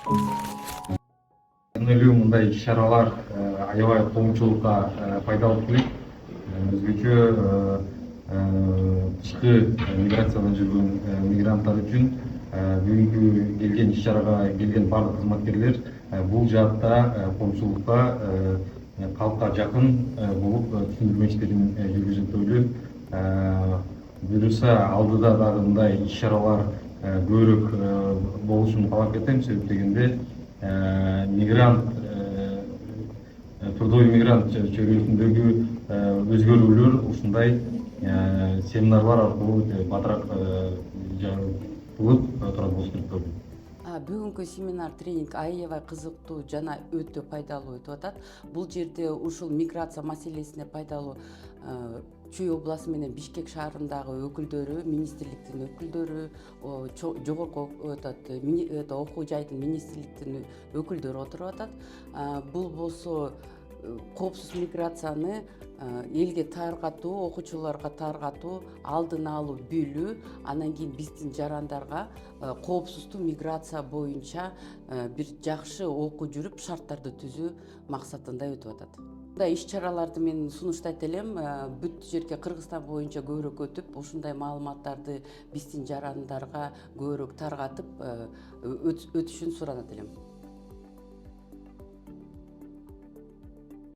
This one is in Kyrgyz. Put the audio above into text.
Өнөөлүү мындай иш-чаралар аябай коомчулукка пайдалуу келет. Өзгөчө тышкы миграциядан жүргөн мигранттар үчүн бүгүнкү келген иш-чарага келген бардык кызматкерлер бул жаатта коомчулукка калкка жакын болуп түшүндүрмө иштерин жүргүзөт деп ойлойм. Буюрса алдыда дагы мындай иш-чаралар көбүрөөк болушун каалап кетем. Себеп дегенде мигрант трудовой мигрант чөйрөсүндөгү өзгөрүүлөр ушундай семинарлар аркылуу батыраак болуп турат болуш керек деп ойлойм. Бүгүнкү семинар тренинг аябай кызыктуу жана өтө пайдалуу өтүп атат. Бул жерде ушул миграция маселесине пайдалуу Чүй областы менен Бишкек шаарындагы өкүлдөрү, министрликтин өкүлдөрү, жогорку окуу жайдын министрликтин өкүлдөрү отуруп атат. Бул болсо коопсуз миграцияны элге таркатуу, окуучуларга таркатуу, алдын алуу, билүү, анан кийин биздин жарандарга коопсуздуу миграция боюнча бир жакшы окуу жүрүп, шарттарды түзүү максатында өтүп атат. Мындай иш-чараларды мен сунуштайт элем. Бүт жерге Кыргызстан боюнча көбүрөөк өтүп, ушундай маалыматтарды биздин жарандарга көбүрөөк таркатып өтүшүн суранат элем.